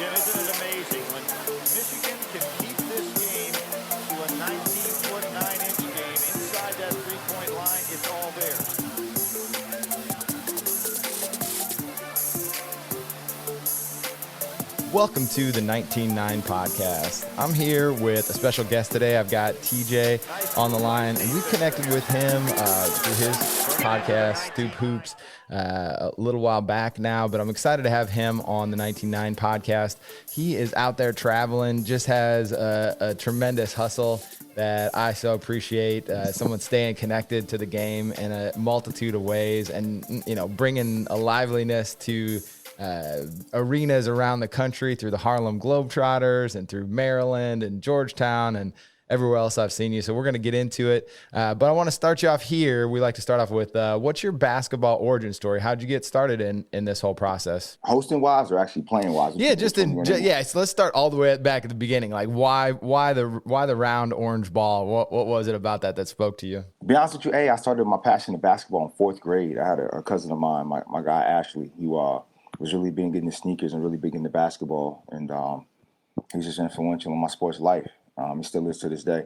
Jim, isn't it amazing when Michigan can keep this game to a 19-foot 9-inch game inside that three-point line? It's all there. Welcome to the 19-9 podcast. I'm here with a special guest today. I've got TJ on the line, and we connected with him through his podcast, Stoop Hoops, a little while back now, but I'm excited to have him on the 19-9 podcast. He is out there traveling, just has a tremendous hustle that I so appreciate. Someone staying connected to the game in a multitude of ways and, you know, bringing a liveliness to arenas around the country through the Harlem Globetrotters and through Maryland and Georgetown and everywhere else I've seen you. So we're going to get into it. But I want to start you off here. We like to start off with what's your basketball origin story? How'd you get started in this whole process? Hosting wise or actually playing wise? Yeah, so let's start all the way back at the beginning. Like why the round orange ball? What was it about that spoke to you? To be honest with you, I started my passion in basketball in fourth grade. I had a cousin of mine, my guy Ashley. He was really big into sneakers and really big into basketball, and he was just influential in my sports life. He still is to this day.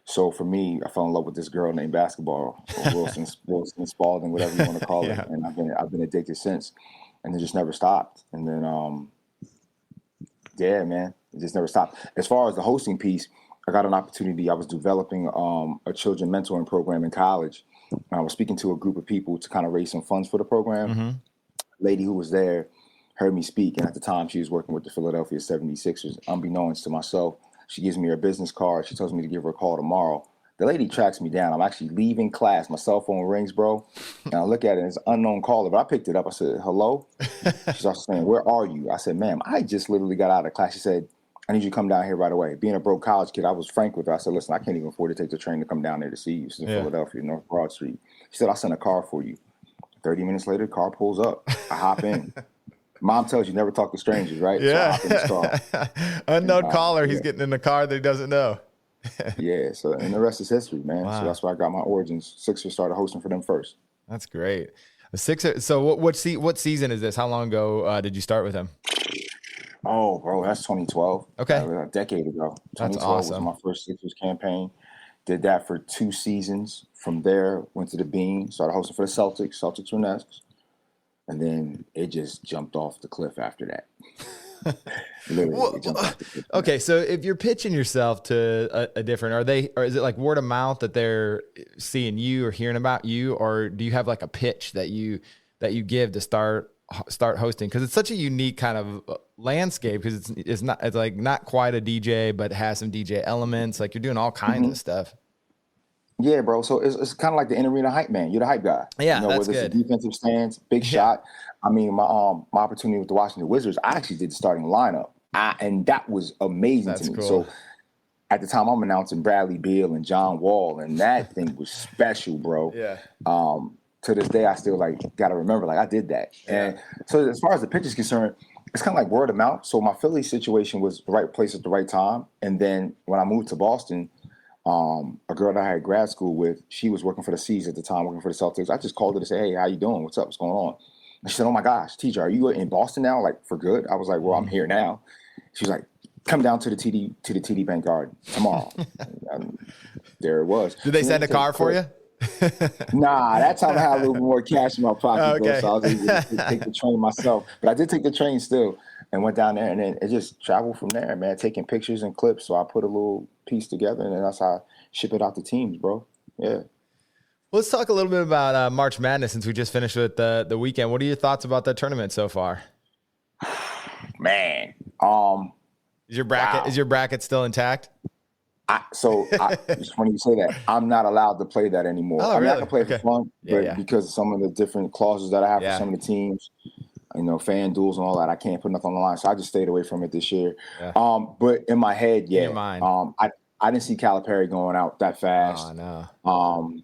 So for me, I fell in love with this girl named basketball, or Wilson Spalding, whatever you want to call it, and I've been addicted since, and it just never stopped. And then, man, it just never stopped. As far as the hosting piece, I got an opportunity. I was developing a children mentoring program in college. I was speaking to a group of people to kind of raise some funds for the program. Mm-hmm. Lady who was there heard me speak, and at the time she was working with the Philadelphia 76ers. Unbeknownst to myself, she gives me her business card. She tells me to give her a call tomorrow. The lady tracks me down. I'm actually leaving class. My cell phone rings, bro. And I look at it, and it's an unknown caller, but I picked it up. I said, hello? She starts saying, where are you? I said, ma'am, I just literally got out of class. She said, I need you to come down here right away. Being a broke college kid, I was frank with her. I said, listen, I can't even afford to take the train to come down there to see you. She's in Philadelphia, North Broad Street. She said, I'll send a car for you. 30 minutes later, the car pulls up. I hop in. Mom tells you never talk to strangers, right? Yeah. So I hop in this car. Unknown caller. He's getting in the car that he doesn't know. Yeah. So, and the rest is history, man. Wow. So that's where I got my origins. Sixers started hosting for them first. That's great. Sixers. So what season is this? How long ago did you start with him? Oh, bro, that's 2012. Okay. A decade ago. 2012 that's awesome. was my first Sixers campaign. Did that for 2 seasons. From there, went to the Bean, started hosting for the Celtics. Celtics were next. And then it just jumped off the cliff after that. Literally, okay, so if you're pitching yourself to a different, or is it like word of mouth that they're seeing you or hearing about you, or do you have like a pitch that you give to start hosting? Because it's such a unique kind of landscape, because it's like not quite a DJ, but it has some DJ elements. Like you're doing all kinds of stuff. Yeah, bro. So it's kind of like the in-arena hype man. You're the hype guy. Yeah, that's good. Whether it's a defensive stance, big shot. I mean, my opportunity with the Washington Wizards, I actually did the starting lineup, and that was amazing to me. Cool. So at the time, I'm announcing Bradley Beal and John Wall, and that thing was special, bro. Yeah. To this day, I still got to remember, I did that. Yeah. And so as far as the pitch is concerned, it's kind of like word of mouth. So my Philly situation was the right place at the right time. And then when I moved to Boston, a girl that I had grad school with, she was working for the C's at the time, working for the Celtics. I just called her to say, hey, how you doing? What's up? What's going on? And she said, oh my gosh, TJ, are you in Boston now? Like for good? I was like, well, I'm here now. She was like, come down to the TD Bank Garden tomorrow. And there it was. Did they send a car for you? Nah, that time I had a little more cash in my pocket, bro, so I was able to take the train myself. But I did take the train still and went down there, and then it just traveled from there, man, taking pictures and clips. So I put a little piece together, and then that's how I ship it out to teams, bro. Yeah. Let's talk a little bit about March Madness, since we just finished with the weekend. What are your thoughts about that tournament so far? Man, is your bracket still intact? It's funny you say that. I'm not allowed to play that anymore. Oh, really? I can play for fun, but because of some of the different clauses that I have for some of the teams, fan duels and all that, I can't put nothing on the line. So I just stayed away from it this year. Yeah. But in my head, in your mind. I didn't see Calipari going out that fast. Oh, no.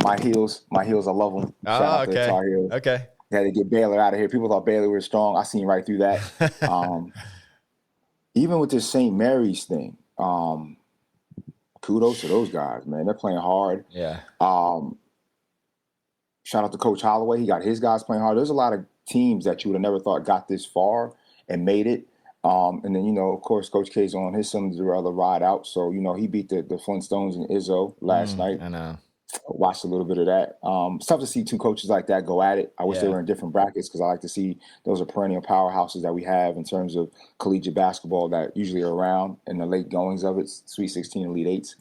My heels, I love them. Shout out to the Tar Heels. Okay. They had to get Baylor out of here. People thought Baylor was strong. I seen right through that. Even with this St. Mary's thing, kudos to those guys, man. They're playing hard. Yeah. Shout out to Coach Holloway. He got his guys playing hard. There's a lot of teams that you would have never thought got this far and made it. And then, of course, Coach K's on his Sunday rather ride out. So, he beat the Flintstones and Izzo last night. I know. Watched a little bit of that. It's tough to see two coaches like that go at it. I wish they were in different brackets because I like to see those are perennial powerhouses that we have in terms of collegiate basketball that usually are around in the late goings of it, Sweet 16, Elite Eights.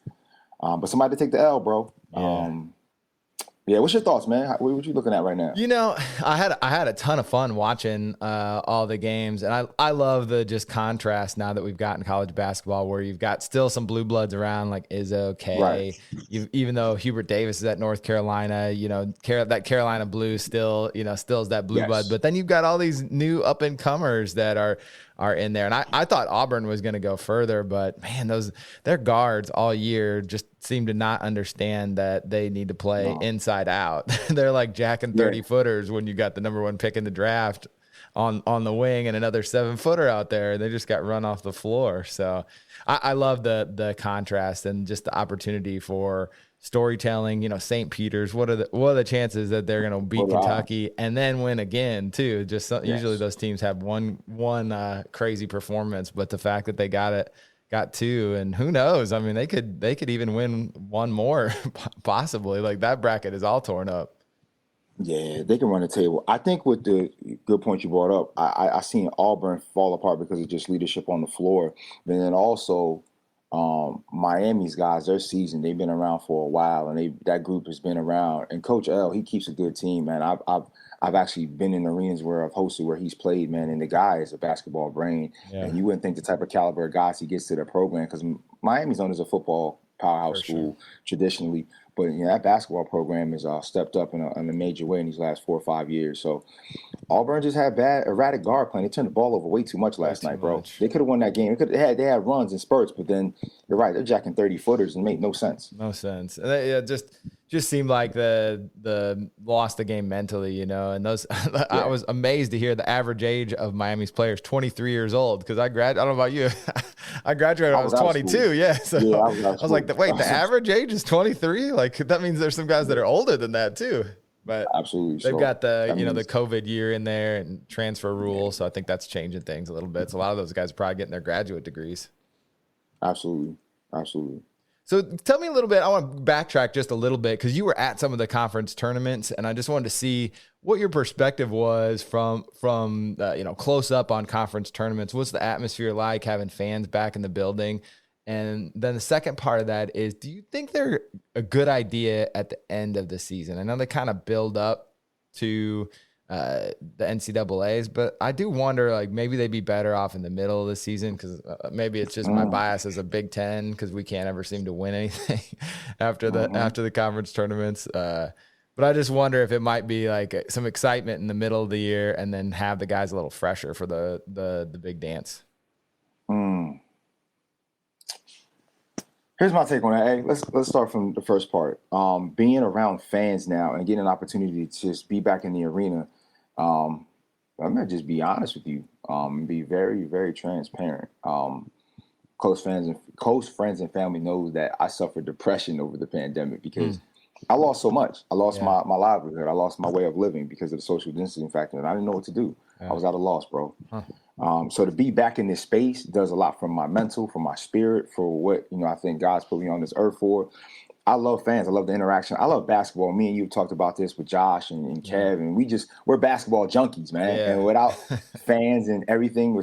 But somebody to take the L, bro. Yeah, what's your thoughts, man? What you looking at right now? I had a ton of fun watching all the games, and I love the just contrast now that we've got in college basketball, where you've got still some blue bloods around like Izzo, K. Right. Even though Hubert Davis is at North Carolina, that Carolina blue still is that blue blood, but then you've got all these new up and comers that are in there. And I thought Auburn was going to go further, but man, their guards all year just seem to not understand that they need to play inside out. They're like jacking 30-footers when you got the number 1 pick in the draft on the wing and another 7-footer out there. They just got run off the floor. So I love the contrast and just the opportunity for storytelling. St. Peter's, what are the chances that they're going to beat Kentucky and then win again too? Usually those teams have one crazy performance, but the fact that they got 2, and who knows? I mean, they could even win one more possibly. Like, that bracket is all torn up. Yeah, they can run the table. I think with the good point you brought up, I seen Auburn fall apart because of just leadership on the floor, but then also Miami's guys, their season, they've been around for a while, and that group has been around. And Coach L, he keeps a good team, man. I've actually been in arenas where I've hosted where he's played, man, and the guy is a basketball brain. Yeah. And you wouldn't think the type of caliber of guys he gets to the program, because Miami's known as a football powerhouse school traditionally. But that basketball program has stepped up in a major way in these last 4 or 5 years. So Auburn just had bad, erratic guard playing. They turned the ball over way too much last night, bro. They could have won that game. They had runs and spurts, but then you're right, they're jacking 30-footers and it made no sense. No sense. It just seemed like the lost the game mentally, and those. I was amazed to hear the average age of Miami's players 23 years old, because I don't know about you. I graduated when I was 22. Yeah. So I was like, wait, the average age is 23? Like, that means there's some guys that are older than that too. But absolutely, they've got the the COVID year in there and transfer rules, so I think that's changing things a little bit. So a lot of those guys are probably getting their graduate degrees. Absolutely. So tell me a little bit. I want to backtrack just a little bit, because you were at some of the conference tournaments, and I just wanted to see what your perspective was from close up on conference tournaments. What's the atmosphere like, having fans back in the building? And then the second part of that is, do you think they're a good idea at the end of the season? I know they kind of build up to the NCAAs, but I do wonder, like, maybe they'd be better off in the middle of the season, because maybe it's just my bias as a Big Ten, because we can't ever seem to win anything after the conference tournaments. But I just wonder if it might be like some excitement in the middle of the year, and then have the guys a little fresher for the big dance. Here's my take on that. Hey, let's start from the first part. Being around fans now and getting an opportunity to just be back in the arena. I'm gonna just be honest with you. Be very, very transparent. Close friends and family knows that I suffered depression over the pandemic, because I lost so much. I lost my livelihood. I lost my way of living because of the social distancing factor, and I didn't know what to do. I was at a loss, bro. So to be back in this space does a lot for my mental, for my spirit, for what I think God's put me on this earth for. I love fans. I love the interaction. I love basketball. Me and you have talked about this with Josh and Kev, and we're basketball junkies, man. Yeah. And without fans and everything,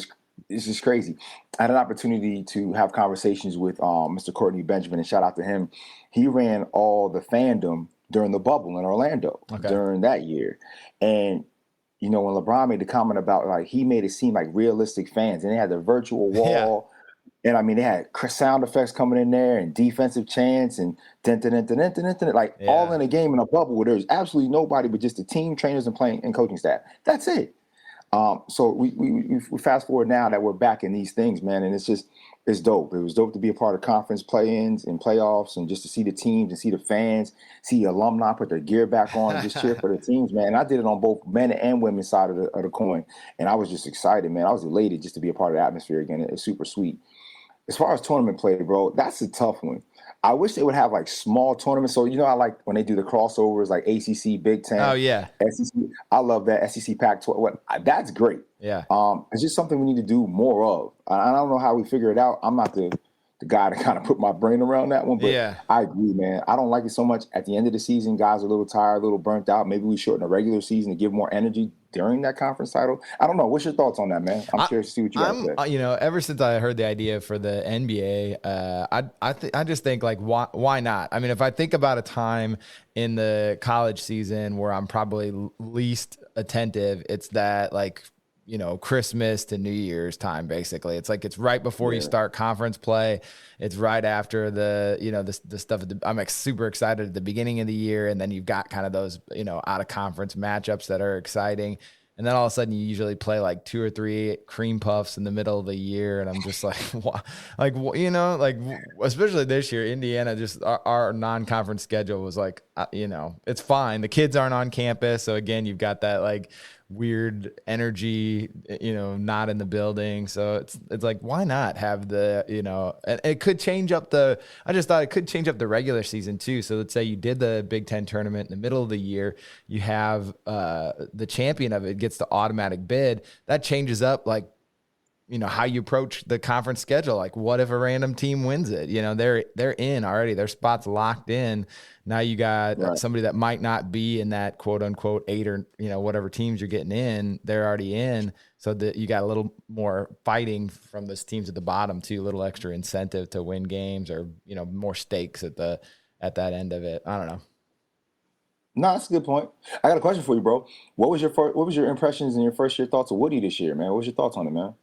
it's just crazy. I had an opportunity to have conversations with Mr. Courtney Benjamin, and shout out to him. He ran all the fandom during the bubble in Orlando during that year. And when LeBron made the comment about, like, he made it seem like realistic fans, and they had the virtual wall. And I mean, they had sound effects coming in there and defensive chants and all in a game in a bubble where there's absolutely nobody but just the team, trainers, and playing and coaching staff. That's it. So we fast forward now that we're back in these things, man, and it's dope. It was dope to be a part of conference play-ins and playoffs, and just to see the teams and see the fans, see alumni put their gear back on and just cheer for the teams, man. And I did it on both men and women's side of the coin, and I was just excited, man. I was elated just to be a part of the atmosphere again. It's super sweet. As far as tournament play, bro, that's a tough one. I wish they would have like small tournaments. So I like when they do the crossovers, like ACC, Big Ten, Oh yeah, SEC. I love that SEC Pac-12. That's great. yeah. It's just something we need to do more of. I don't know how we figure it out. I'm not the guy to kind of put my brain around that one, but Yeah. I agree, man. I don't like it so much. At the end of the season, guys are a little tired, a little burnt out. Maybe we shorten the regular season to give more energy during that conference title. I don't know. What's your thoughts on that, man? I'm curious to see what you got to say. Ever since I heard the idea for the NBA, I just think like why not? I mean, if I think about a time in the college season where I'm probably least attentive, it's that like Christmas to New Year's time, basically. It's like, it's right before you start conference play. It's right after the stuff. I'm like super excited at the beginning of the year. And then you've got kind of those, out of conference matchups that are exciting. And then all of a sudden you usually play like 2 or 3 cream puffs in the middle of the year. And I'm just like, especially this year, Indiana, just our non-conference schedule was like, it's fine. The kids aren't on campus. So again, you've got that like weird energy, not in the building. So it's like, why not have the, and it could change up I just thought it could change up the regular season too. So let's say you did the Big Ten tournament in the middle of the year, you have the champion of it gets the automatic bid. That changes up like, how you approach the conference schedule. Like, what if a random team wins it? They're in already. Their spot's locked in. Now you got somebody that might not be in that quote unquote 8 or whatever teams you're getting in. They're already in, so that you got a little more fighting from those teams at the bottom too. A little extra incentive to win games, or more stakes at that end of it. I don't know. No, that's a good point. I got a question for you, bro. What was your impressions and your first year thoughts of Woody this year, man? What was your thoughts on it, man?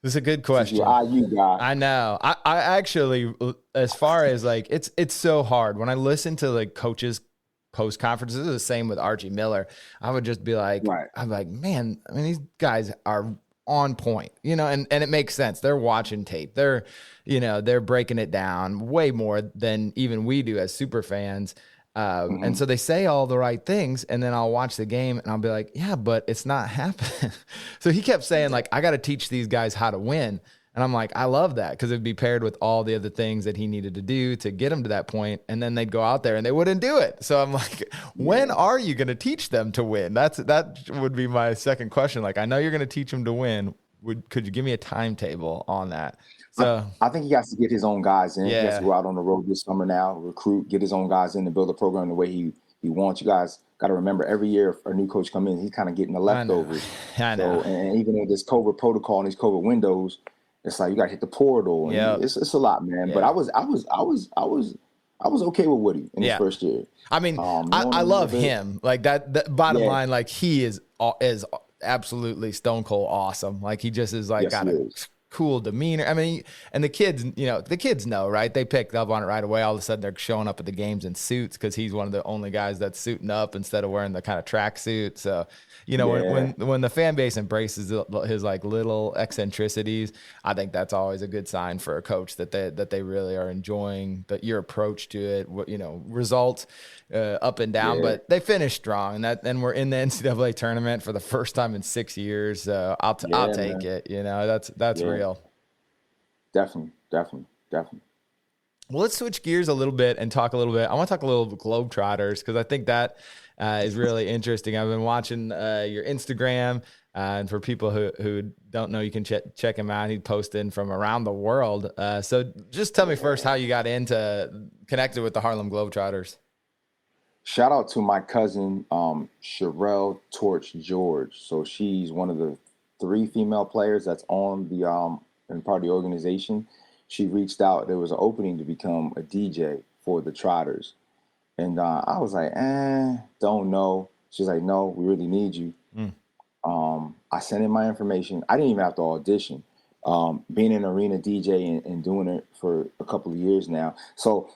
This is a good question. You're IU guy. I know. I actually, as far as like, it's so hard when I listen to like coaches post conferences. This is the same with Archie Miller. I would just be like, I'm like, man, I mean, these guys are on point, and it makes sense. They're watching tape. They're breaking it down way more than even we do as super fans. And so they say all the right things, and then I'll watch the game and I'll be like, yeah, but it's not happening. So he kept saying like, I got to teach these guys how to win. And I'm like, I love that, because it'd be paired with all the other things that he needed to do to get him to that point. And then they'd go out there and they wouldn't do it. So I'm like, when are you going to teach them to win? That would be my second question. Like, I know you're going to teach them to win. Could you give me a timetable on that? So I think he has to get his own guys in. He has to go out on the road this summer now, recruit, get his own guys in, and build a program the way he wants. You guys got to remember, every year if a new coach come in, he's kind of getting the leftovers. I know. So, and even with this COVID protocol and these COVID windows, it's like you got to hit the portal. And it's a lot, man. Yeah. But I was okay with Woody in his first year. I mean, I love him. Like that bottom line, like he is absolutely stone cold awesome. Like he just is like got a cool demeanor. I mean, and the kids know, right? They picked up on it right away. All of a sudden they're showing up at the games in suits, because he's one of the only guys that's suiting up instead of wearing the kind of track suit. So, when the fan base embraces his like little eccentricities, I think that's always a good sign for a coach that they really are enjoying your approach to it. Results up and down, but they finished strong, and we're in the NCAA tournament for the first time in 6 years. So I'll take it. That's real. Definitely. Well, let's switch gears a little bit and talk a little bit. I want to talk a little Globetrotters, because I think that is really interesting. I've been watching your Instagram, and for people who don't know, you can check him out. He's posting from around the world. So just tell me first how you got connected with the Harlem Globetrotters. Shout out to my cousin, Sherelle Torch George. So she's one of the 3 female players that's on the and part of the organization. She reached out. There was an opening to become a DJ for the Trotters. And I was like, don't know. She's like, no, we really need you. I sent in my information. I didn't even have to audition. Being an arena DJ and doing it for a couple of years now. So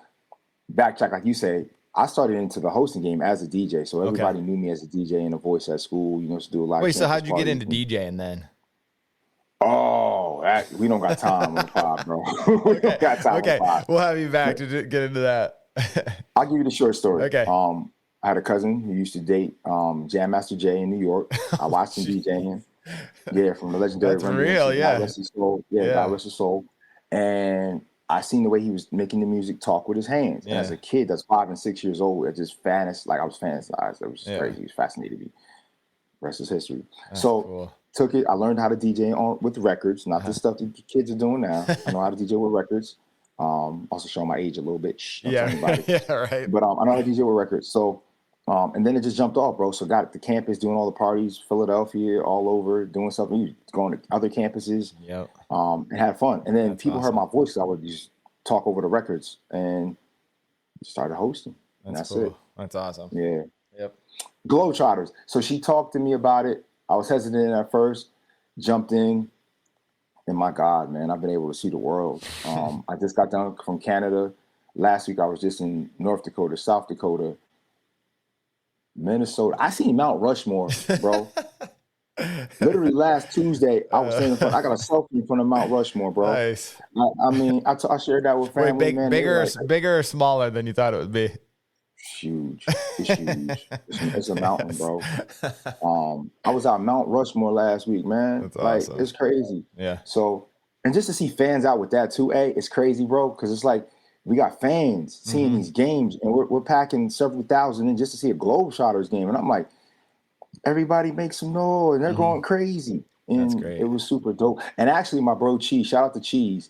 backtrack, like you said, I started into the hosting game as a DJ. So everybody knew me as a DJ and a voice at school, to do a lot of. Wait, so how'd you get into DJing then? Oh, we don't got time on the pod, bro. We don't got time on the pod. We'll have you back to get into that. I'll give you the short story. Okay. I had a cousin who used to date Jam Master Jay in New York. I watched him DJing. Yeah, from the legendary. That's real, God rest his soul. God rest his soul. And I seen the way he was making the music talk with his hands. And as a kid that's 5 and 6 years old, it just I was fantasized. It was just crazy. It was fascinating me. Rest is history. That's so cool. Took it. I learned how to DJ with records, not the stuff that the kids are doing now. I know how to DJ with records. Also showing my age a little bit. Shh, don't tell anybody. Yeah, right. But I know how to DJ with records. So, and then it just jumped off, bro. So got the campus doing all the parties, Philadelphia, all over, doing something, going to other campuses. Yep. And had fun. And then That's people awesome. heard my voice. So I would just talk over the records and started hosting. That's cool. it. That's awesome. Yeah. Yep. Globetrotters. So she talked to me about it. I was hesitant at first, jumped in, and my God, man, I've been able to see the world. I just got done from Canada. Last week I was just in North Dakota, South Dakota, Minnesota. I seen Mount Rushmore, bro. Literally last Tuesday, I was standing in front. I got a selfie in front of Mount Rushmore, bro. Nice. I mean, I shared that with family. Wait, man. bigger or smaller than you thought it would be? Huge. It's huge. It's a mountain, bro. I was out Mount Rushmore last week, man. That's awesome. It's crazy. Yeah. So, and just to see fans out with that too, it's crazy, bro. Because it's like we got fans seeing these games, and we're packing several thousand in just to see a Globetrotters game, and I'm like, everybody makes some noise, and they're going crazy. And that's great. It was super dope. And actually, my bro Cheese, shout out to Cheese.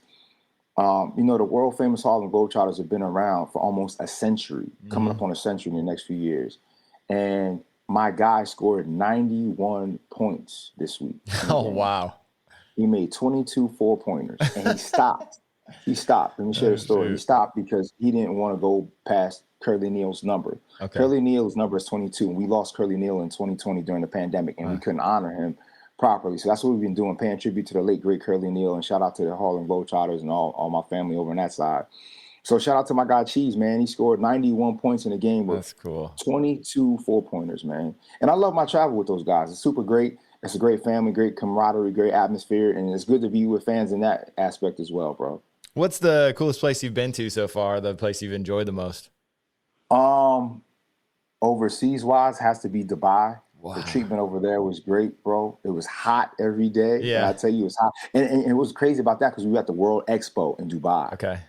The world famous Harlem Globetrotters have been around for almost a century, coming up on a century in the next few years. And my guy scored 91 points this week. Oh, wow. He made 22 4-pointers, and he stopped. Let me share the story. He stopped because he didn't want to go past Curly Neal's number. Okay. Curly Neal's number is 22, and we lost Curly Neal in 2020 during the pandemic, and we couldn't honor him properly. So that's what we've been doing, paying tribute to the late, great Curly Neal, and shout out to the Harlem Globetrotters and all my family over on that side. So shout out to my guy Cheese, man. He scored 91 points in the game with 22 4-pointers, man. And I love my travel with those guys. It's super great. It's a great family, great camaraderie, great atmosphere, and it's good to be with fans in that aspect as well, bro. What's the coolest place you've been to so far, the place you've enjoyed the most? Overseas-wise has to be Dubai. Wow. The treatment over there was great, bro. It was hot every day. Yeah. And I tell you, it was hot. And it was crazy about that because we were at the World Expo in Dubai. Okay.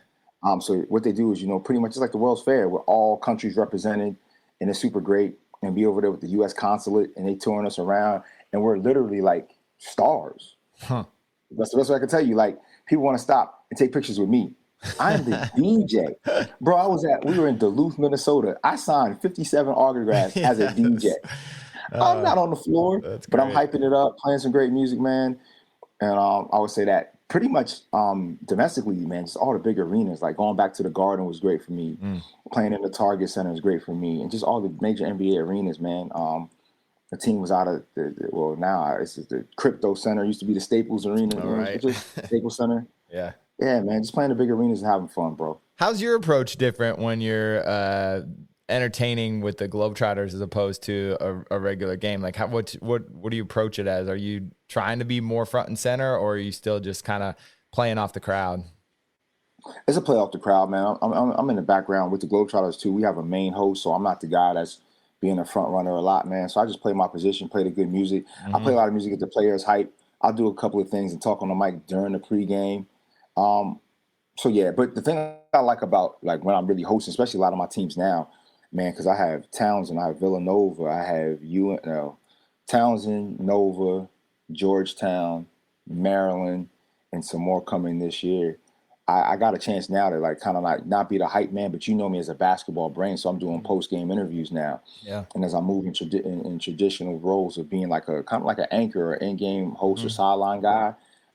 So what they do is, pretty much it's like the World's Fair where all countries represented, and it's super great. And be over there with the U.S. consulate, and they touring us around, and we're literally like stars. Huh. That's the best way I can tell you. Like, people want to stop and take pictures with me. I'm the DJ. Bro, we were in Duluth, Minnesota. I signed 57 autographs as a DJ. I'm not on the floor, but I'm hyping it up, playing some great music, man. And I would say that pretty much domestically, man, just all the big arenas, like going back to the Garden was great for me. Playing in the Target Center is great for me. And just all the major NBA arenas, man. The team was out of now it's just the Crypto Center. It used to be the Staples Arena. Right. Just Staples Center. Yeah. Yeah, man, just playing the big arenas and having fun, bro. How's your approach different when you're entertaining with the Globetrotters as opposed to a regular game? Like, what do you approach it as? Are you trying to be more front and center, or are you still just kind of playing off the crowd? It's a play off the crowd, man. I'm in the background with the Globetrotters too. We have a main host, so I'm not the guy that's being a front runner a lot, man. So I just play my position, play the good music. I play a lot of music at the players' hype. I'll do a couple of things and talk on the mic during the pregame. So yeah, but the thing I like about like when I'm really hosting, especially a lot of my teams now, man, because I have Townsend, I have Villanova, I have Townsend, Nova, Georgetown, Maryland, and some more coming this year. I got a chance now to like kind of like not be the hype man, but you know me as a basketball brain, so I'm doing post game interviews now. Yeah. And as I move in traditional roles of being like a kind of like an anchor or in game host or sideline guy,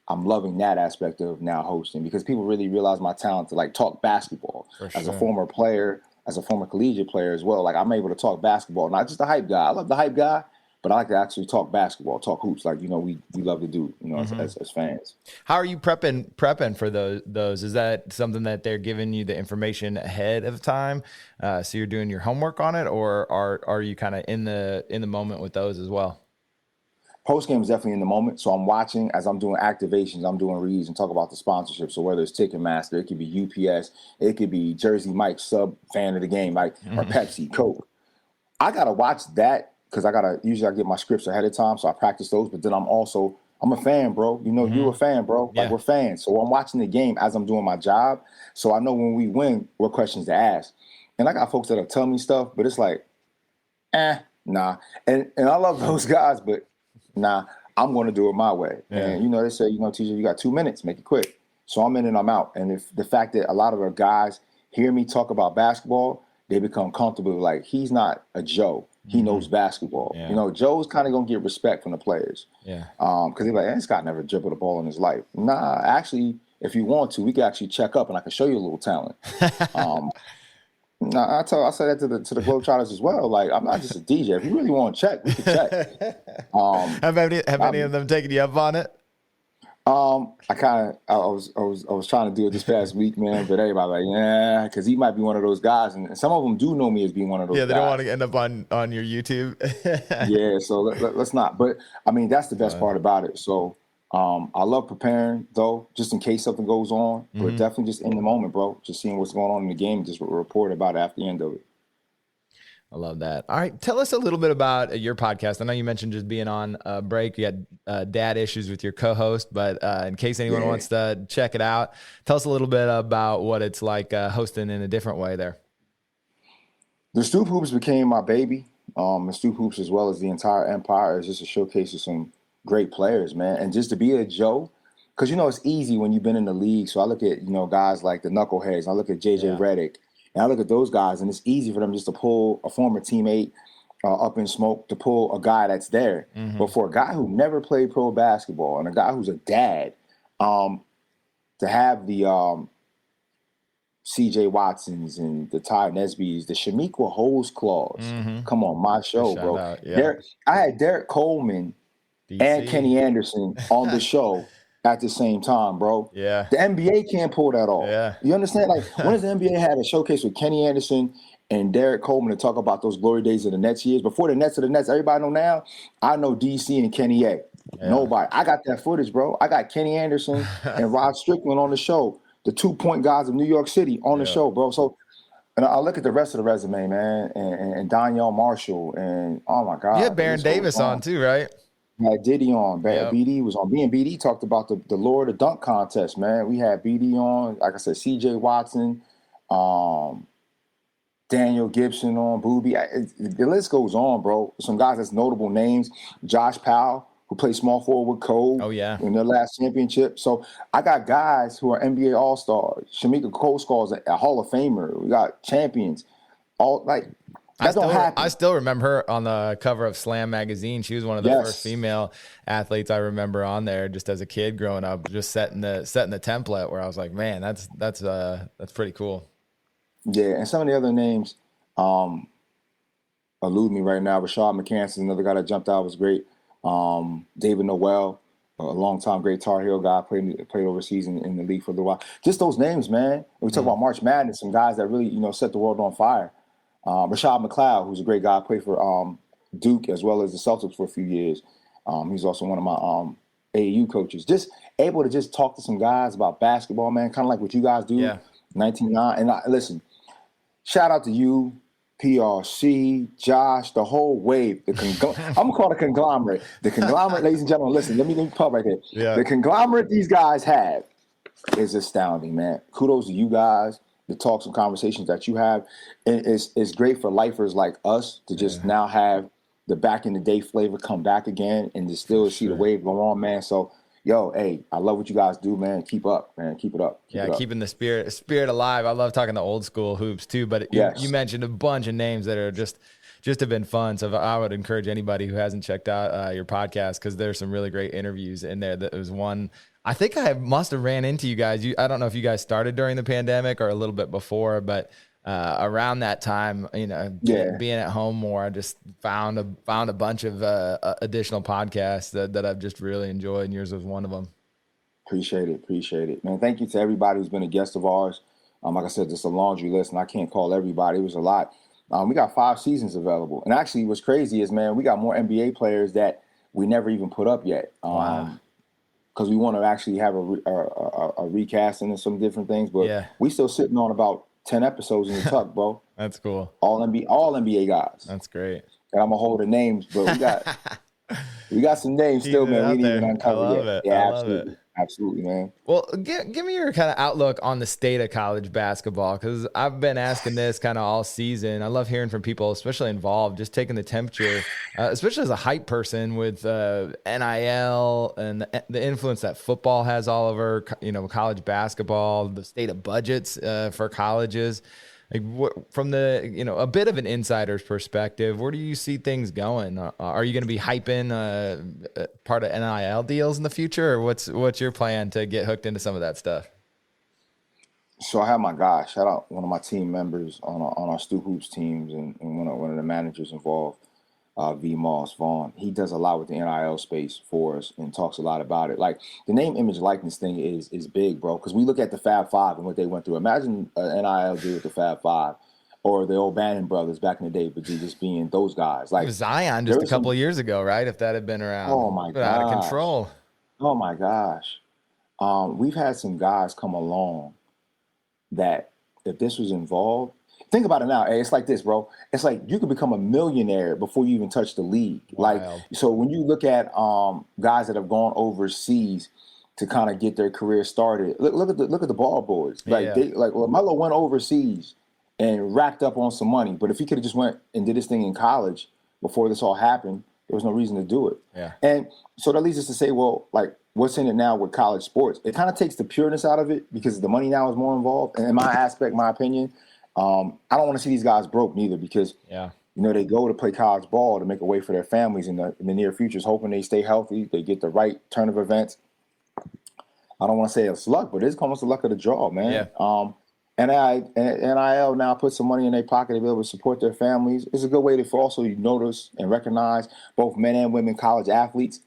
I'm loving that aspect of now hosting because people really realize my talent to like talk basketball. As a former player, as a former collegiate player as well. Like I'm able to talk basketball, not just the hype guy. I love the hype guy, but I like to actually talk basketball, talk hoops, like we love to do, as fans. How are you prepping for those? Is that something that they're giving you the information ahead of time, so you're doing your homework on it, or are you kind of in the moment with those as well? Post game is definitely in the moment, so I'm watching as I'm doing activations, I'm doing reads and talk about the sponsorship. So whether it's Ticketmaster, it could be UPS, it could be Jersey Mike, sub fan of the game, like or Pepsi, Coke. I gotta watch that. Because usually I get my scripts ahead of time, so I practice those. But then I'm I'm a fan, bro. You know, you're a fan, bro. Like, Yeah. we're fans. So I'm watching the game as I'm doing my job. So I know when we win, what questions to ask. And I got folks that'll tell me stuff, but it's like, nah. And I love those guys, but nah, I'm going to do it my way. Yeah. And, you know, they say, you know, TJ, you got 2 minutes, make it quick. So I'm in and I'm out. And if the fact that a lot of the guys hear me talk about basketball, they become comfortable. Like, he's not a Joe. He knows basketball. Yeah. You know, Joe's kind of going to get respect from the players. Yeah. Because they're like, this guy never dribbled a ball in his life. Nah, actually, if you want to, we can actually check up and I can show you a little talent. Nah, I say that to the Globetrotters as well. Like, I'm not just a DJ. If you really want to check, we can check. Have any of them taken you up on it? I was trying to do it this past week, man, but everybody like, yeah, because he might be one of those guys, and some of them do know me as being one of those guys. Yeah, they don't want to end up on your YouTube. Yeah, so let's not. But I mean, that's the best part about it. So I love preparing though, just in case something goes on. But definitely just in the moment, bro. Just seeing what's going on in the game, and just report about it after the end of it. I love that. All right. Tell us a little bit about your podcast. I know you mentioned just being on a break. You had dad issues with your co-host, but in case anyone wants to check it out, tell us a little bit about what it's like hosting in a different way there. The Stoop Hoops became my baby. The Stoop Hoops, as well as the entire empire, is just a showcase of some great players, man. And just to be a Joe, because, you know, it's easy when you've been in the league. So I look at, you know, guys like the Knuckleheads. I look at JJ Redick. And I look at those guys, and it's easy for them just to pull a former teammate up in smoke, to pull a guy that's there. But for a guy who never played pro basketball and a guy who's a dad, to have the C.J. Watsons and the Ty Nesbys, the Shamiqua Holesclaws come on my show, bro. I had Derek Coleman and Kenny Anderson on the show at the same time, bro. Yeah. The NBA can't pull that off. Yeah. You understand? Like, when has the NBA had a showcase with Kenny Anderson and Derek Coleman to talk about those glory days of the Nets years? Before the Nets of the Nets, everybody know now, I know DC and Kenny A. Yeah. Nobody. I got that footage, bro. I got Kenny Anderson and Rod Strickland on the show, the 2-point guys of New York City on the show, bro. So, and I look at the rest of the resume, man, and Donyell Marshall, and oh my God. You had Baron Davis on too, right? We had Diddy on. BD was on. Me and BD talked about the Lord of Dunk contest, man. We had BD on. Like I said, C.J. Watson, Daniel Gibson on, Booby. The list goes on, bro. Some guys that's notable names. Josh Powell, who played small forward with Cole in their last championship. So I got guys who are NBA All-Stars. Shamika Holesclaws, a Hall of Famer. We got champions. All like that don't happen. I still remember her on the cover of Slam magazine. She was one of the first female athletes I remember on there, just as a kid growing up, just setting the template where I was like, man, that's pretty cool. Yeah, and some of the other names elude me right now. Rashad McCants, another guy that jumped out, was great. David Noel, a longtime great Tar Heel guy, played overseas in the league for a little while. Just those names, man. We talk about March Madness, some guys that really, set the world on fire. Rashad McLeod, who's a great guy, played for Duke as well as the Celtics for a few years. He's also one of my AAU coaches. Just able to just talk to some guys about basketball, man, kind of like what you guys do. 19-9. And listen, shout out to you, PRC, Josh, the whole wave. I'm going to call it a conglomerate. The conglomerate, ladies and gentlemen, listen, let me pause right here. Yeah. The conglomerate these guys have is astounding, man. Kudos to you guys. The talks and conversations that you have. And it's great for lifers like us to just now have the back in the day flavor come back again and to still see the wave go on, man. So, hey, I love what you guys do, man. Keep up, man. Keep it up. Keeping the spirit alive. I love talking the old school hoops too, but you mentioned a bunch of names that are just have been fun. So I would encourage anybody who hasn't checked out your podcast, because there's some really great interviews in there. That was one, I think I must have ran into you guys. I don't know if you guys started during the pandemic or a little bit before, but around that time, being at home more, I just found a bunch of additional podcasts that I've just really enjoyed, and yours was one of them. Appreciate it, man. Thank you to everybody who's been a guest of ours. Like I said, just a laundry list, and I can't call everybody. It was a lot. We got 5 seasons available, and actually, what's crazy is, man, we got more NBA players that we never even put up yet. Wow. Because we want to actually have a recasting and some different things, but we still sitting on about 10 episodes in the tuck, bro. That's cool. All NBA guys. That's great. And I'm gonna hold the names, but we got We got some names still, Teasing it man. We out didn't even there. I uncover love yet. it. I Yeah, love it. absolutely. Absolutely, man. Well, give me your kind of outlook on the state of college basketball, because I've been asking this kind of all season. I love hearing from people, especially involved, just taking the temperature, especially as a hype person with NIL and the influence that football has all over, college basketball, the state of budgets for colleges. Like, from the a bit of an insider's perspective, where do you see things going? Are you going to be hyping part of NIL deals in the future, or what's your plan to get hooked into some of that stuff? So I have my guy. Shout out one of my team members on our Stoop Hoops teams, and one of the managers involved, V Moss Vaughn. He does a lot with the NIL space for us and talks a lot about it. Like, the name, image, likeness thing is big, bro. Because we look at the Fab Five and what they went through. Imagine an NIL deal with the Fab Five, or the old Bannon brothers back in the day, but just being those guys. Like, Zion just a couple of years ago, right? If that had been around, oh my out of gosh, control. oh my gosh. We've had some guys come along that, if this was involved, think about it now. Hey, it's like this, bro. It's like you could become a millionaire before you even touch the league. Wild. Like, so when you look at guys that have gone overseas to kind of get their career started, look at the ball boys. Like, Yeah. LaMelo went overseas and racked up on some money. But if he could have just went and did this thing in college before this all happened, there was no reason to do it. Yeah. And so that leads us to say, well, like, what's in it now with college sports? It kind of takes the pureness out of it because the money now is more involved. And in my opinion, I don't want to see these guys broke neither, because they go to play college ball to make a way for their families in the near future, hoping they stay healthy, they get the right turn of events. I don't want to say it's luck, but it's almost the luck of the draw, man. Yeah. NIL now puts some money in their pocket to be able to support their families. It's a good way to also notice and recognize both men and women college athletes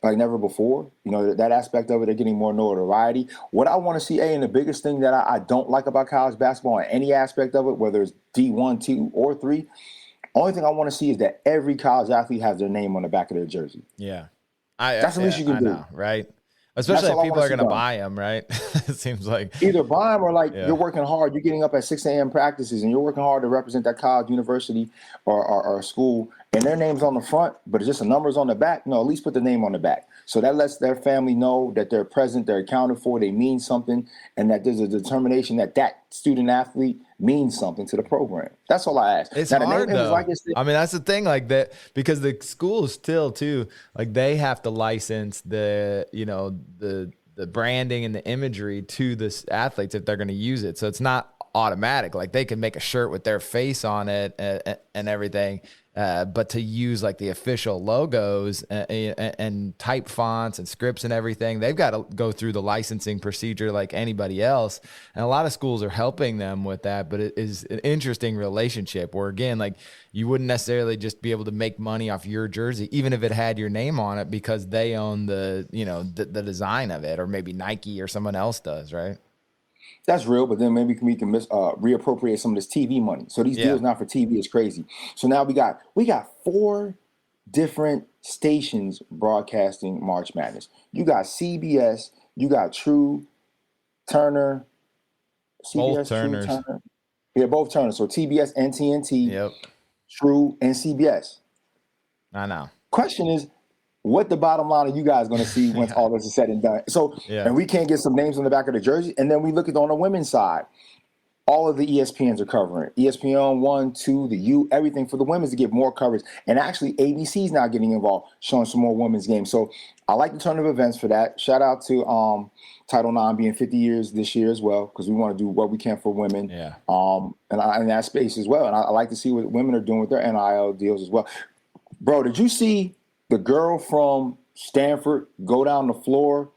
like never before. That aspect of it, they're getting more notoriety. What I want to see, and the biggest thing that I don't like about college basketball in any aspect of it, whether it's D1, 2, or 3, only thing I want to see is that every college athlete has their name on the back of their jersey. Yeah. That's the least you can do. Know, right? Especially if people are going to buy them, right? It seems like either buy them or you're working hard. You're getting up at 6 a.m. practices and you're working hard to represent that college, university, or school, and their name's on the front, but it's just the numbers on the back. No, at least put the name on the back. So that lets their family know that they're present, they're accounted for, they mean something, and that there's a determination that student athlete means something to the program. That's all I ask. It's now, hard, though. I mean, that's the thing, like that, because the schools still too, like they have to license the branding and the imagery to the athletes if they're going to use it. So it's not automatic. Like they can make a shirt with their face on it and everything. But to use like the official logos and type fonts and scripts and everything, they've got to go through the licensing procedure like anybody else. And a lot of schools are helping them with that, but it is an interesting relationship where, again, like you wouldn't necessarily just be able to make money off your jersey, even if it had your name on it, because they own the design of it, or maybe Nike or someone else does, right? That's real, but then maybe we can reappropriate some of this TV money. So these deals now for TV is crazy. So now we got 4 different stations broadcasting March Madness. You got CBS, you got True, Turner, CBS, both Turners. True, Turner. Yeah, both Turners. So TBS and TNT, Yep. True, and CBS. I know. Question is, what the bottom line are you guys going to see once all this is said and done? So, and we can't get some names on the back of the jersey. And then we look at on the women's side, all of the ESPNs are covering it. ESPN 1, 2, the U, everything for the women's to get more coverage. And actually, ABC's now getting involved, showing some more women's games. So I like the turn of events for that. Shout out to Title IX being 50 years this year as well, because we want to do what we can for women. Yeah. And in that space as well. And I like to see what women are doing with their NIL deals as well. Bro, did you see the girl from Stanford go down the floor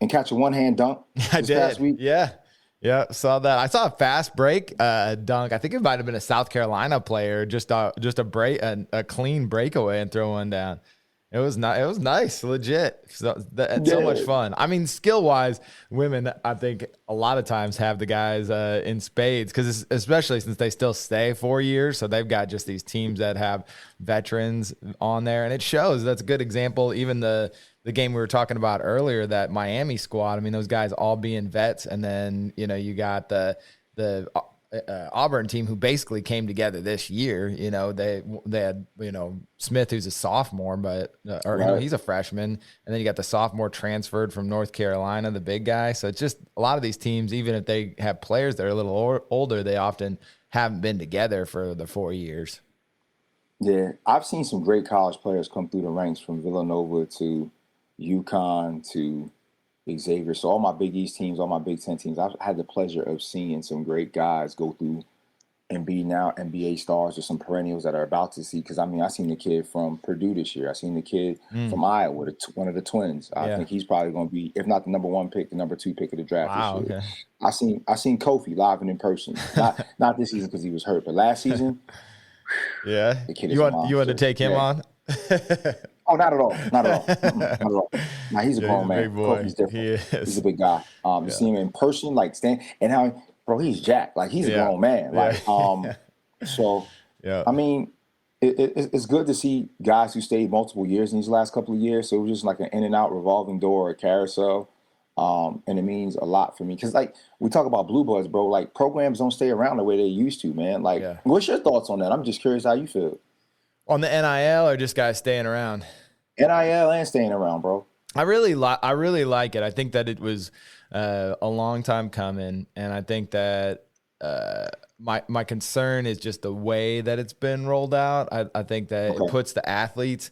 and catch a one-hand dunk I did. past week? Yeah, saw that. I saw a fast break dunk. I think it might have been a South Carolina player, just a clean breakaway and throw one down. It was nice, legit. So much fun. I mean, skill wise, women, I think a lot of times have the guys in spades, because especially since they still stay 4 years, so they've got just these teams that have veterans on there, and it shows. That's a good example. Even the game we were talking about earlier, that Miami squad. I mean, those guys all being vets, and then you got the Auburn team who basically came together this year. You know, they had, you know, Smith, who's a sophomore, but you know, he's a freshman, and then you got the sophomore transferred from North Carolina, the big guy. So it's just a lot of these teams, even if they have players that are a little older, they often haven't been together for the 4 years. Yeah, I've seen some great college players come through the ranks from Villanova to UConn to Xavier. So all my Big East teams, all my Big Ten teams, I've had the pleasure of seeing some great guys go through and be now NBA stars or some perennials that are about to see. Because, I mean, I seen the kid from Purdue this year. I seen the kid from Iowa, one of the twins. I think he's probably going to be, if not the number 1 pick, the number 2 pick of the draft this year. Okay. I seen Kofi live and in person. Not this season because he was hurt, but last season. Yeah. You want to take him on? Oh, not at all. Not at all. Not at all. Now he's a grown man. Kofi's different. He's a big guy. You see him in person, like stand, and how, bro, he's jacked. Like he's a grown man. Like so. Yeah. I mean, it's good to see guys who stayed multiple years in these last couple of years. So it was just like an in and out revolving door, a carousel. And it means a lot for me because, like, we talk about blue bloods, bro. Like, programs don't stay around the way they used to, man. Like, what's your thoughts on that? I'm just curious how you feel. On the NIL or just guys staying around? NIL and staying around, bro. I really like it. I think that it was a long time coming, and I think that my concern is just the way that it's been rolled out. I think that it puts the athletes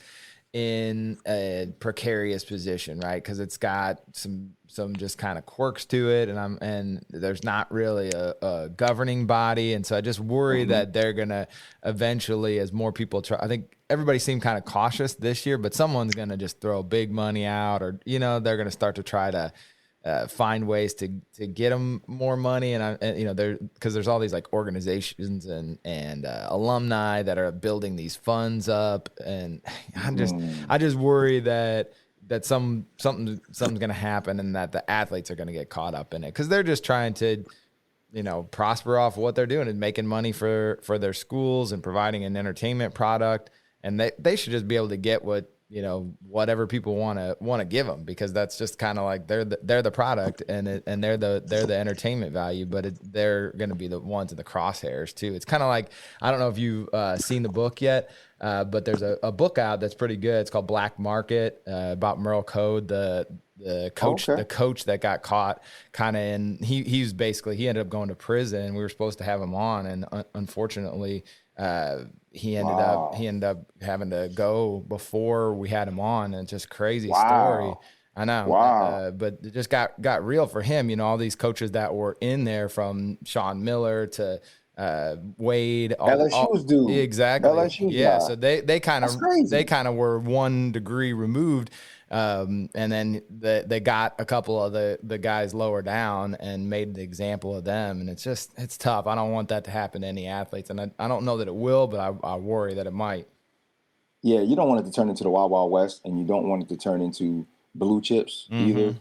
in a precarious position, right? Because it's got some just kind of quirks to it, and there's not really a governing body, and so I just worry that they're gonna eventually, as more people try. I think everybody seemed kind of cautious this year, but someone's gonna just throw big money out, or they're gonna start to try to find ways to get them more money, and because there's all these like organizations and alumni that are building these funds up, and I just worry that something's going to happen, and that the athletes are going to get caught up in it because they're just trying to prosper off what they're doing and making money for their schools and providing an entertainment product, and they should just be able to get whatever people want to give them, because that's just kind of like they're the product and they're the entertainment value, but they're going to be the ones in the crosshairs too. It's kind of like, I don't know if you've seen the book yet, but there's a book out that's pretty good. It's called Black Market, about Merle Code, the coach that got caught kind of in, he ended up going to prison. We were supposed to have him on, and unfortunately he ended up having to go before we had him on, and it's just crazy story. I know. But it just got real for him. All these coaches that were in there, from Sean Miller to Wade, LSU's dude. Exactly. LSU's yeah. guy. So they kind of were 1 degree removed. And then they got a couple of the guys lower down and made the example of them. And it's tough. I don't want that to happen to any athletes. And I don't know that it will, but I worry that it might. Yeah, you don't want it to turn into the Wild Wild West, and you don't want it to turn into blue chips either.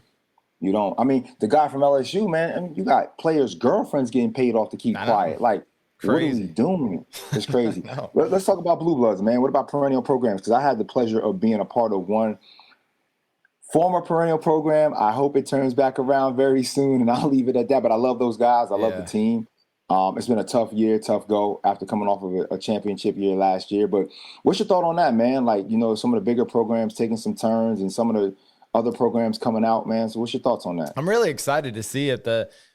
You don't. I mean, the guy from LSU, man, I mean, you got players' girlfriends getting paid off to keep quiet. Like, crazy. What are we doing? It's crazy. Let's talk about blue bloods, man. What about perennial programs? Because I had the pleasure of being a part of one former perennial program. I hope it turns back around very soon, and I'll leave it at that. But I love those guys. I love the team. It's been a tough year, tough go after coming off of a championship year last year. But what's your thought on that, man? Like, some of the bigger programs taking some turns and some of the other programs coming out, man. So what's your thoughts on that? I'm really excited to see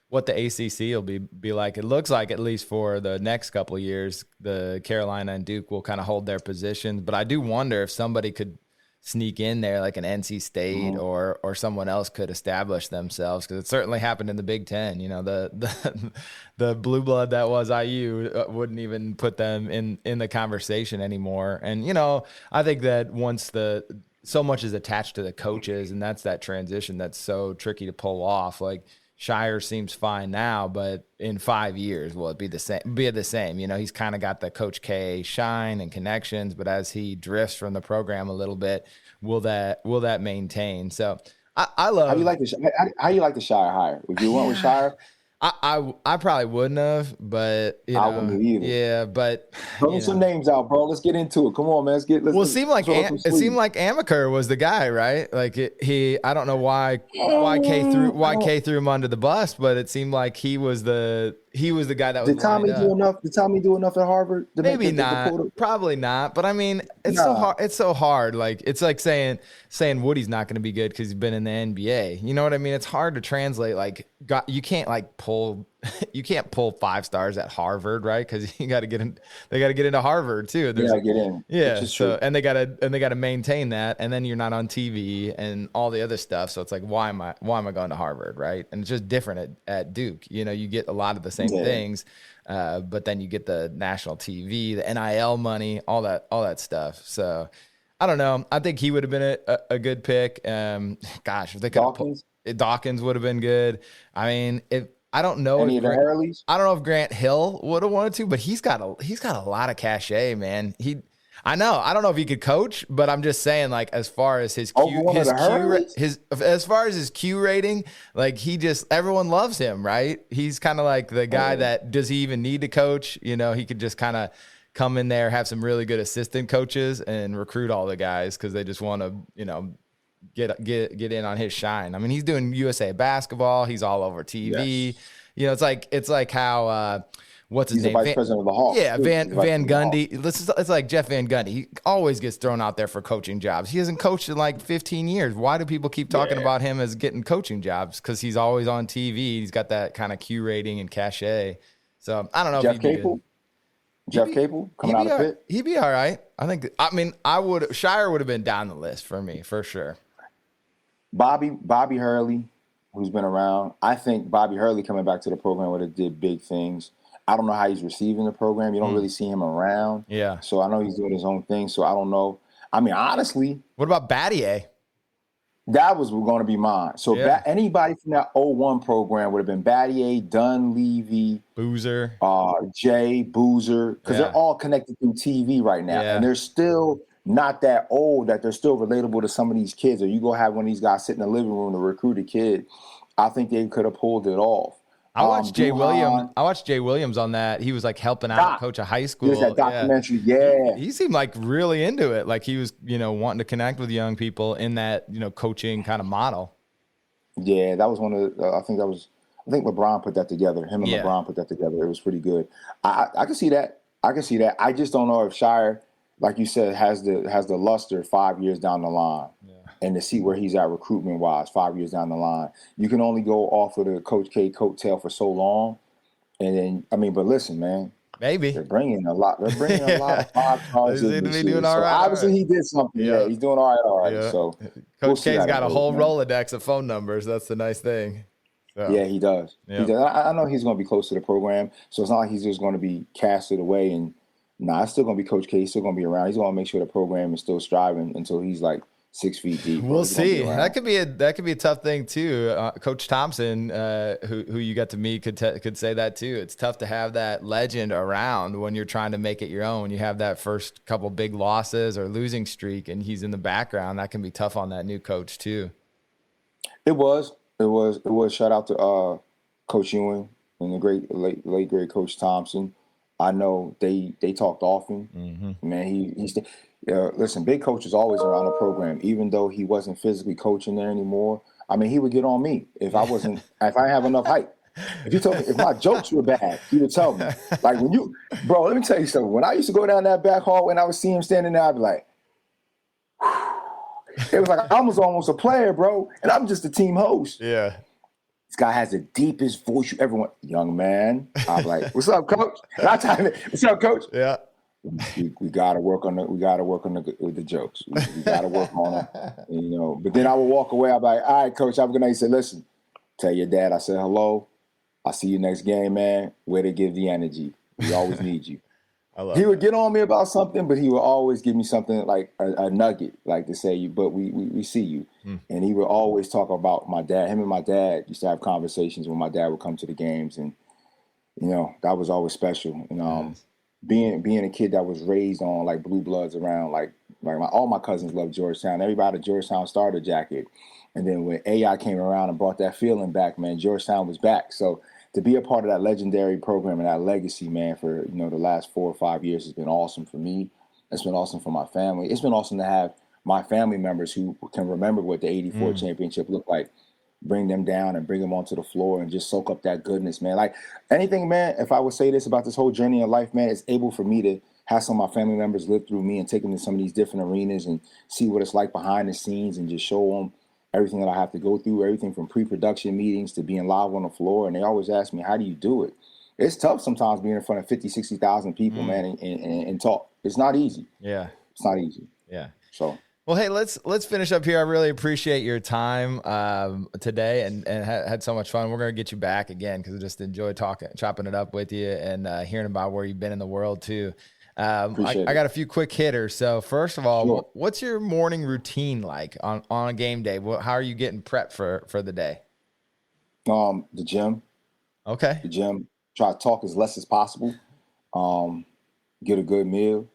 what the ACC will be like. It looks like, at least for the next couple of years, the Carolina and Duke will kind of hold their positions. But I do wonder if somebody could sneak in there, like an NC State or someone else could establish themselves, because it certainly happened in the Big Ten. The blue blood that was IU wouldn't even put them in the conversation anymore. And I think that once so much is attached to the coaches, and that's that transition that's so tricky to pull off. Like, Shire seems fine now, but in 5 years, will it be the same? He's kind of got the Coach K shine and connections, but as he drifts from the program a little bit, will that maintain? So I love. How do you like the Shire hire? Would you want with Shire? I probably wouldn't have, but I wouldn't either. Yeah, but throw some names out, bro. Let's get into it. Come on, man. It seemed like Amaker was the guy, right? Like I don't know why K threw him under the bus, but it seemed like he was the he was the guy that was Did lined Tommy do up. enough? Did Tommy do enough at Harvard to make Maybe the not, pull? probably not. But I mean, it's so Nah. hard. It's so hard. Like it's like saying Woody's not going to be good because he's been in the NBA. You know what I mean? It's hard to translate. Like, you can't like pull, you can't pull 5 stars at Harvard, right? Because you got to get in. They got to get into Harvard too. They gotta get in. Yeah, Which is so true. and they gotta maintain that, and then you're not on TV and all the other stuff. So it's like, why am I going to Harvard, right? And it's just different at Duke. You know, you get a lot of the same things, but then you get the national TV, the NIL money, all that stuff. So I don't know. I think he would have been a good pick. Gosh, if they could Dawkins would have been good. I mean, if I don't know Any of the Hurleys? I don't know if Grant Hill would have wanted to, but he's got a lot of cachet, man. I don't know if he could coach, but I'm just saying, like, as far as his as far as his Q rating, like everyone loves him, right? He's kind of like the guy that does he even need to coach? You know, he could just kind of come in there, have some really good assistant coaches, and recruit all the guys because they just want to, you know, get in on his shine. I mean, he's doing USA basketball. He's all over TV. Yes. You know, it's like how what's his name? He's the vice president of the Hawks. Yeah, Van Gundy. It's like Jeff Van Gundy. He always gets thrown out there for coaching jobs. He hasn't coached in like 15 years. Why do people keep talking about him as getting coaching jobs? Because he's always on TV. He's got that kind of Q rating and cachet. So I don't know. Jeff Capel coming out of Pitt. He'd be all right. I mean, Shire would have been down the list for me for sure. Bobby Hurley, who's been around. I think Bobby Hurley coming back to the program would have did big things. I don't know how he's receiving the program. You don't really see him around. Yeah. So I know he's doing his own thing. So I don't know. I mean, honestly. What about Battier? That was going to be mine. So anybody from that 01 program would have been Battier, Dunleavy, Boozer, Jay, Boozer, because they're all connected through TV right now. Yeah. And they're still not that old that they're still relatable to some of these kids. Or you go have one of these guys sit in the living room to recruit a kid. I think they could have pulled it off. I watched Jay Williams on that. He was like helping out coach a high school. There's that documentary. Yeah. He seemed like really into it. Like he was, you know, wanting to connect with young people in that, you know, coaching kind of model. Yeah, that was one of the, I think LeBron put that together. Him and LeBron put that together. It was pretty good. I can see that. I just don't know if Shire, like you said, has the luster 5 years down the line. Yeah. And to see where he's at recruitment-wise 5 years down the line. You can only go off of the Coach K coattail for so long. And then, I mean, but listen, man. Maybe. They're bringing a lot. They're bringing a lot of 5 stars in this year. All right, obviously, he did something. Yeah, he's doing all right. Yeah. So Coach K's got a whole Rolodex of phone numbers. That's the nice thing. So. Yeah, he does. Yeah. He does. I know he's going to be close to the program. So it's not like he's just going to be casted away. And it's still going to be Coach K. He's still going to be around. He's going to make sure the program is still striving until he's like 6 feet deep. We'll see. That could be a tough thing too. Coach Thompson, who you got to meet, could say that too. It's tough to have that legend around when you're trying to make it your own. You have that first couple big losses or losing streak, and he's in the background. That can be tough on that new coach too. It was. Shout out to Coach Ewing and the great late great Coach Thompson. I know they talked often. Mm-hmm. Man, he's. Listen, big coach is always around the program, even though he wasn't physically coaching there anymore. I mean, he would get on me if I didn't have enough height. If you told me if my jokes were bad, he would tell me. Like bro, let me tell you something. When I used to go down that back hall and I would see him standing there, I'd be like, it was like I was almost a player, bro, and I'm just a team host. Yeah. This guy has the deepest voice you ever want. Young man. I'm like, what's up, coach? And I tell him, what's up, coach? Yeah. We gotta work on the jokes. We gotta work on them, you know. But then I would walk away. I'm like, all right, coach, have a good night. He said, listen, tell your dad I said hello. I'll see you next game, man. Way to give the energy. We always need you. He would get on me about something, but he would always give me something like a nugget, like to say, but we see you. And he would always talk about my dad. Him and my dad used to have conversations when my dad would come to the games, and you know that was always special. And being a kid that was raised on like blue bloods around, like all my cousins loved Georgetown. Everybody at Georgetown starter jacket. And then when AI came around and brought that feeling back, man, Georgetown was back. So to be a part of that legendary program and that legacy, man, for the last 4 or 5 years has been awesome for me. It's been awesome for my family. It's been awesome to have my family members who can remember what the '84 championship looked like bring them down and bring them onto the floor and just soak up that goodness, man. Like anything, man, if I would say this about this whole journey of life, man, it's able for me to have some of my family members live through me and take them to some of these different arenas and see what it's like behind the scenes and just show them everything that I have to go through, everything from pre-production meetings to being live on the floor. And they always ask me, how do you do it? It's tough sometimes being in front of 50, 60,000 people, man, and talk. It's not easy. Yeah. It's not easy. Yeah. So. Well, hey, let's finish up here. I really appreciate your time today and had so much fun. We're going to get you back again because I just enjoy chopping it up with you and hearing about where you've been in the world too. I got a few quick hitters. So first of all, Sure. what's your morning routine like on a game day? How are you getting prepped for the day? The gym. Okay. The gym. Try to talk as less as possible. Get a good meal.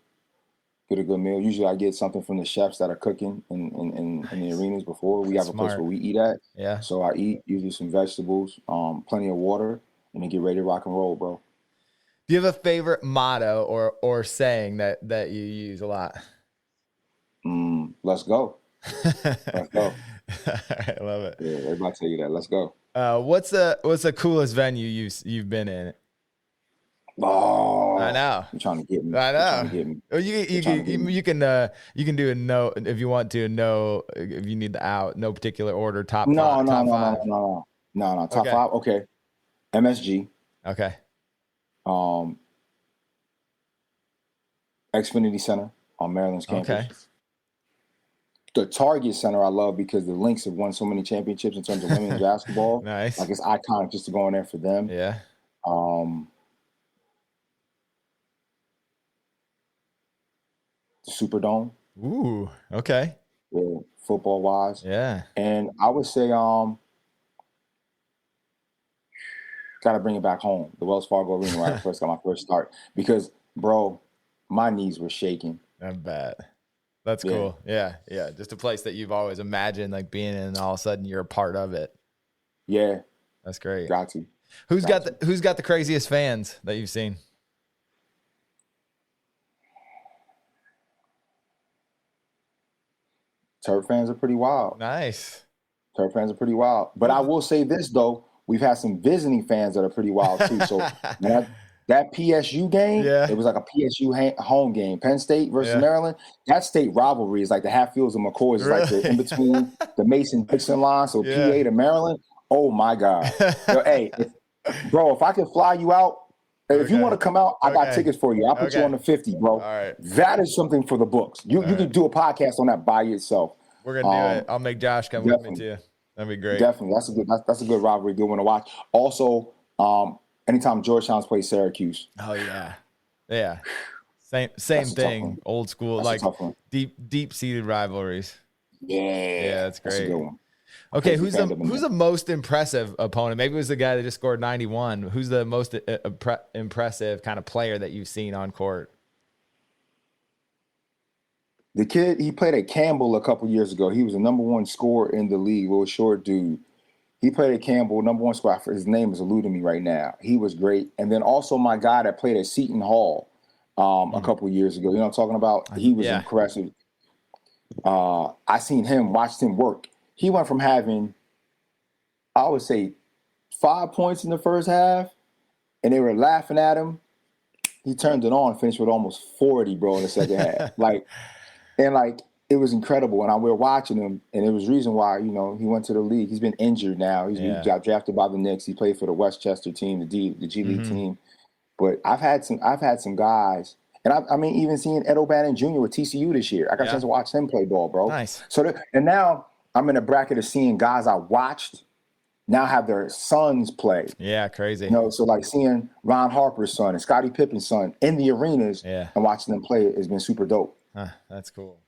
Usually I get something from the chefs that are cooking in the arenas before. We have a place where we eat at. Yeah. So I eat usually some vegetables, plenty of water, and then get ready to rock and roll, bro. Do you have a favorite motto or saying that you use a lot? Let's go. Let's go. I love it. Yeah, everybody tell you that. Let's go. What's the coolest venue you've been in? Oh, I know. You're trying to get me. I know. You're trying to get me. You can do a no if you want to. No, if you need the out. No particular order. Top No. five. Top Okay. 5. Okay. MSG. Okay. Xfinity Center on Maryland's campus. Okay. The Target Center I love because the Lynx have won so many championships in terms of women's basketball. Nice. Like it's iconic just to go in there for them. Yeah. The Superdome. Ooh. Okay. Yeah, football wise. Yeah. And I would say gotta bring it back home. The Wells Fargo Arena where I first got my first start. Because, bro, my knees were shaking. I bet. That's cool. Yeah. Yeah. Just a place that you've always imagined like being in and all of a sudden you're a part of it. Yeah. That's great. Got to. Who's got the craziest fans that you've seen? Terp fans are pretty wild. Nice. Terp fans are pretty wild. But I will say this, though. We've had some visiting fans that are pretty wild, too. So that PSU game, it was like a PSU home game. Penn State versus Maryland. That state rivalry is like the Hatfields and McCoys. It's like the in between the Mason-Dixon line. So PA to Maryland. Oh, my God. Yo, hey, if I can fly you out, if you want to come out, I got tickets for you. I'll put you on the 50, bro. All right. That is something for the books. You can do a podcast on that by yourself. We're going to do it. I'll make Josh come with me too. That'd be great. Definitely. That's a good rivalry, good one to watch. Also, anytime Georgetown's played Syracuse. Oh yeah. Yeah. Same thing. Old school, that's like deep seated rivalries. Yeah. Yeah, that's great. That's a good one. Okay, who's the most impressive opponent? Maybe it was the guy that just scored 91. Who's the most impressive kind of player that you've seen on court? The kid, he played at Campbell a couple years ago. He was the #1 scorer in the league, little short dude. He played at Campbell, #1 scorer. His name is eluding me right now. He was great. And then also my guy that played at Seton Hall a couple years ago. You know what I'm talking about? He was impressive. I seen him, watched him work. He went from having, I would say, 5 points in the first half, and they were laughing at him. He turned it on, finished with almost 40, bro, in the second half. It was incredible. And we were watching him, and it was the reason why, he went to the league. He's been injured now. He got drafted by the Knicks. He played for the Westchester team, the G League team. But I've had some guys, and I mean, even seeing Ed O'Bannon Jr. with TCU this year. I got a chance to watch him play ball, bro. Nice. And now I'm in a bracket of seeing guys I watched now have their sons play. Yeah, crazy. So like seeing Ron Harper's son and Scottie Pippen's son in the arenas and watching them play has been super dope. That's cool.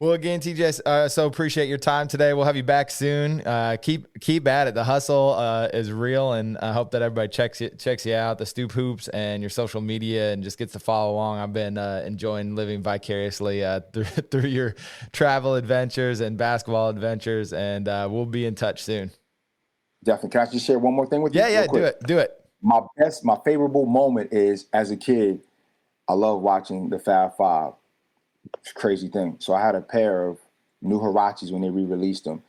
Well, again, TJ, so appreciate your time today. We'll have you back soon. Keep at it. The hustle is real, and I hope that everybody checks you out, the Stoop Hoops, and your social media, and just gets to follow along. I've been enjoying living vicariously through your travel adventures and basketball adventures, and we'll be in touch soon. Definitely. Can I just share one more thing with you? Yeah, do it. My favorable moment is, as a kid, I love watching the Fab Five. It's a crazy thing. So I had a pair of new Huaraches when they re-released them.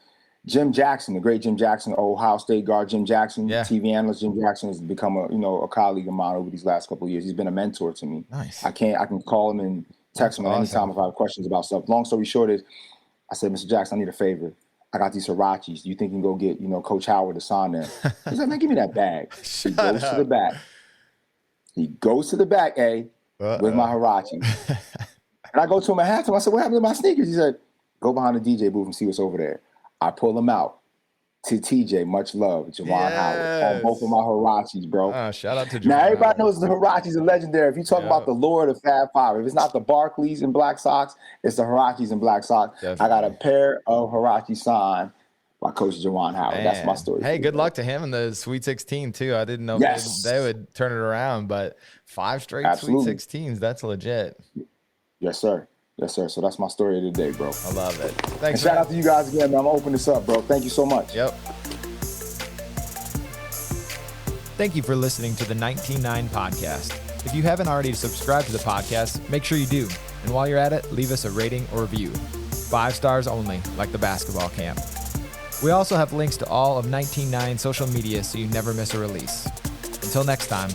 Jim Jackson, the great Jim Jackson, Ohio State guard Jim Jackson, Yeah. TV analyst Jim Jackson has become a colleague of mine over these last couple of years. He's been a mentor to me. Nice. I can call him and text him at any time if I have questions about stuff. Long story short is, I said, Mr. Jackson, I need a favor. I got these Hirachis. Do you think you can go get, Coach Howard to sign them? He's like, man, give me that bag. He goes to the back. He goes to the back, with my Hirachis. And I go to him at halftime. I said, what happened to my sneakers? He said, go behind the DJ booth and see what's over there. I pull them out. To TJ, much love, Javon Howard. On both of my Hirachis, bro. Shout out to Javon. Now, everybody knows the Hirachis are legendary. If you talk about the lore of the Fab Five, if it's not the Barclays and black socks, it's the Hirachis and black socks. Definitely. I got a pair of Hirachis signed by Coach Javon Howard. Man. That's my story. Hey, good luck to him in the Sweet 16, too. I didn't know if they would turn it around, but 5 straight Sweet 16s, that's legit. Yes, sir. Yes, sir. So that's my story of the day, bro. I love it. Thanks. And shout out to you guys again, man. I'm going to open this up, bro. Thank you so much. Yep. Thank you for listening to the 19.9 podcast. If you haven't already subscribed to the podcast, make sure you do. And while you're at it, leave us a rating or review. 5 stars only, like the basketball camp. We also have links to all of 19.9 social media so you never miss a release. Until next time.